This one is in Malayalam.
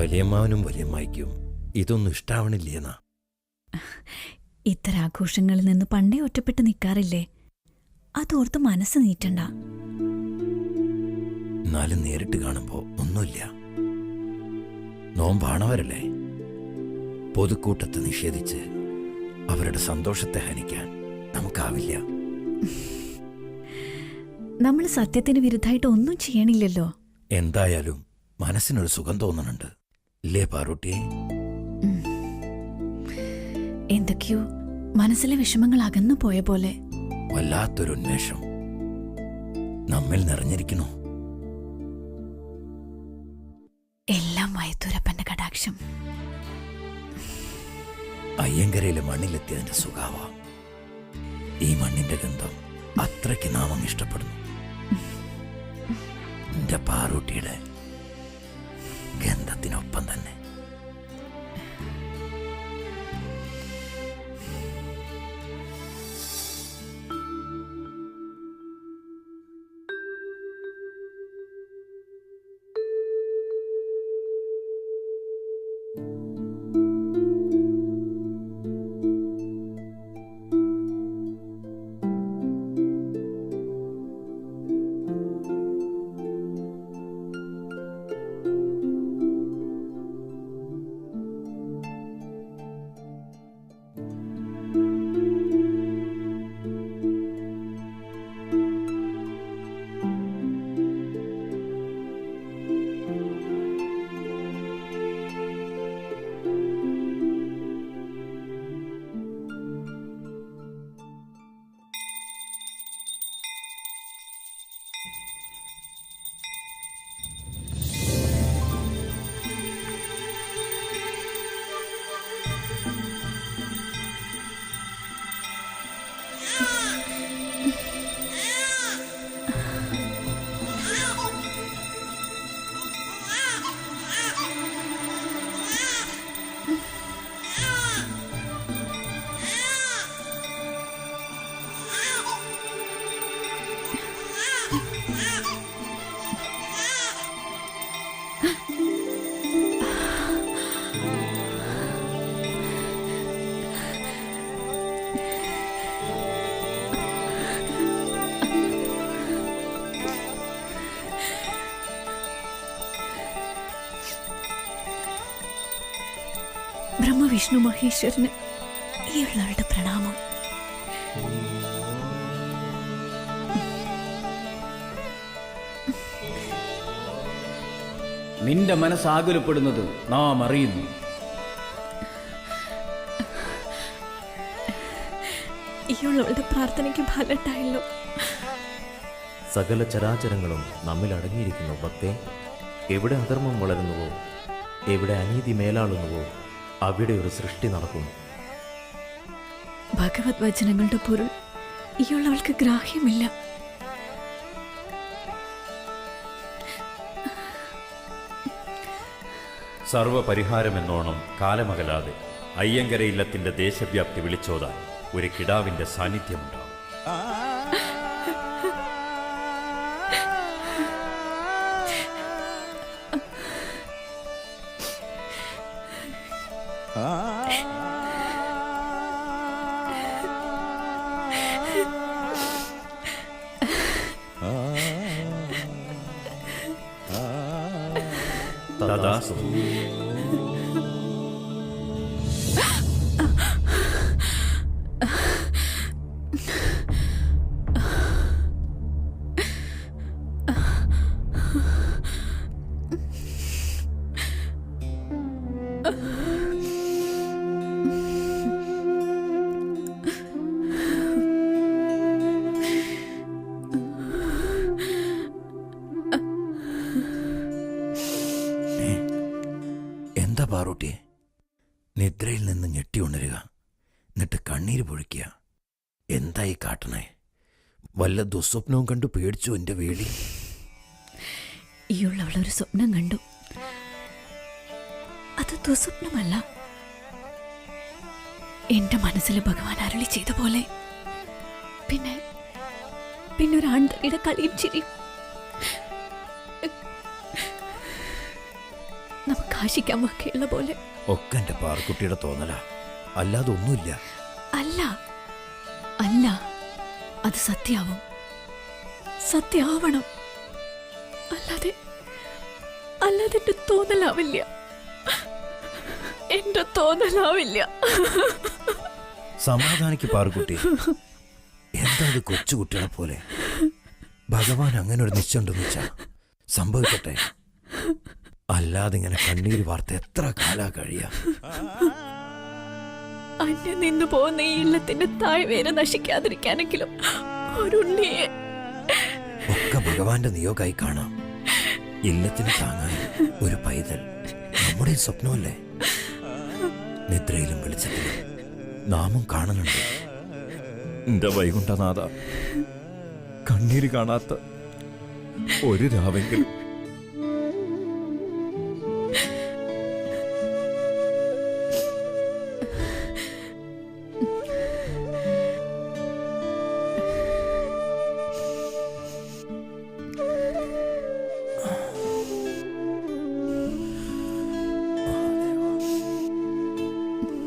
വലിയമ്മാവനും വലിയമ്മായിക്കും ഇതൊന്നും ഇഷ്ടാവണില്ലേന്നാ. ഇത്തരം ആഘോഷങ്ങളിൽ നിന്ന് പണ്ടേ ഒറ്റപ്പെട്ട് നിൽക്കാറില്ലേ? അതോർത്ത് മനസ്സ് നീറ്റണ്ട. എന്നാലും നേരിട്ട് കാണുമ്പോ ഒന്നുമില്ല. നോമ്പാണവരല്ലേ, പൊതുക്കൂട്ടത്തെ നിഷേധിച്ച് അവരുടെ സന്തോഷത്തെ ഹനിക്കാൻ നമുക്കാവില്ല. നമ്മൾ സത്യത്തിന് വിരുദ്ധമായിട്ട് ഒന്നും ചെയ്യണില്ലല്ലോ. എന്തായാലും മനസ്സിനൊരു സുഖം തോന്നുന്നുണ്ട്, ഇല്ലേ പാറൂട്ടിയെ? എന്തൊക്കെയോ മനസ്സിലെ വിഷമങ്ങൾ അകന്നു പോയ പോലെ. വല്ലാത്തൊരു ഉന്മേഷം നമ്മിൽ നിറഞ്ഞിരിക്കണു. എല്ലാം വയത്തൂരപ്പന്റെ കടാക്ഷം. അയ്യങ്കരയിലെ മണ്ണിലെത്തിയതിന്റെ സുഖാവ. ഈ മണ്ണിന്റെ ഗന്ധം അത്രയ്ക്ക് നാം ഇഷ്ടപ്പെടുന്നു. എന്റെ പാറൂട്ടിയുടെ ഗന്ധത്തിനൊപ്പം തന്നെ. ബ്രഹ്മവിഷ്ണു മഹേശ്വരന് ഈ ഉള്ളവരുടെ പ്രണാമം. നിന്റെ മനസ്സാകുലപ്പെടുന്നത് നാം അറിയുന്നു. ഈ ഉള്ളവരുടെ പ്രാർത്ഥനയ്ക്ക് ഫലമുണ്ടായല്ലോ. സകല ചരാചരങ്ങളും നമ്മിൽ അടങ്ങിയിരിക്കുന്നു ഭക്തേ. എവിടെ അധർമ്മം വളരുന്നുവോ, എവിടെ അനീതി മേലാളുന്നുവോ, അവിടെ ഒരു സൃഷ്ടി നടക്കുന്നു. ഭഗവത് വചനങ്ങളുടെ പൊരുൾ ഈ ഉള്ളവൾക്ക് ഗ്രാഹ്യമില്ല. സർവപരിഹാരമെന്നോണം കാലമകലാതെ അയ്യങ്കര ഇല്ലത്തിന്റെ ദേശവ്യാപ്തി വിളിച്ചോതാൻ ഒരു കിടാവിന്റെ സാന്നിധ്യമുണ്ടാവും. തഥാസ്തു. പാറൂട്ടിയെ, നിദ്രയിൽ നിന്ന് ഞെട്ടി ഉണരുക, എന്നിട്ട് കണ്ണീര് പൊഴിക്കുക. എന്തായി കാട്ടണേ? വല്ല ദുസ്വപ്നവും കണ്ടു പേടിച്ചു എൻ്റെ വേളി? ഈയുള്ളവളൊരു സ്വപ്നം കണ്ടു. അത് ദുസ്വപ്നമല്ല. എന്റെ മനസ്സിൽ ഭഗവാൻ അരുളി ചെയ്ത പോലെ. പിന്നെ ഒരു ആൺതരിയുടെ കളിയും ചിരിയും. നമുക്ക് ആശിക്കാൻ വകയുള്ള പോലെ. ഒക്കെ എൻ്റെ പാറുക്കുട്ടിയുടെ തോന്നലാ, അല്ലാതെ ഒന്നുമില്ല. അല്ല അല്ല, അത് സത്യാവും, സത്യാവണം. അല്ലാതെ അല്ലാതെ എന്റെ തോന്നലാവില്ല, എന്റെ തോന്നലാവില്ല. സമാധാനിക്ക് പാറുക്കുട്ടി. എന്താ ഇത് കൊച്ചുകുട്ടികളെ പോലെ? ഭഗവാൻ അങ്ങനെ ഒരു നിശ്ചയുണ്ടെന്ന് വെച്ചാ സംഭവിക്കട്ടെ. അല്ലാതെ ഇങ്ങനെ കണ്ണീര് വാർത്ത എത്ര കാലാ കഴിയാ? അന്യം നിന്നു പോകുന്ന ഈ ഇല്ലത്തിന്റെ താഴ്വേര് നശിക്കാതിരിക്കാനെങ്കിലും ഒരുണ്ണിയെ. ഒക്കെ ഭഗവാന്റെ നിയോഗമായി കാണാം. ഇല്ലത്തിന് താങ്ങാൻ ഒരു പൈതൽ നമ്മുടെ സ്വപ്നമല്ലേ? നിദ്രയിലും വെളിച്ചത്തിലും നാമും കാണുന്നുണ്ട്. എന്റെ വൈകുണ്ഠനാഥ, കണ്ണീര് കാണാത്ത ഒരു രാവെങ്കിലും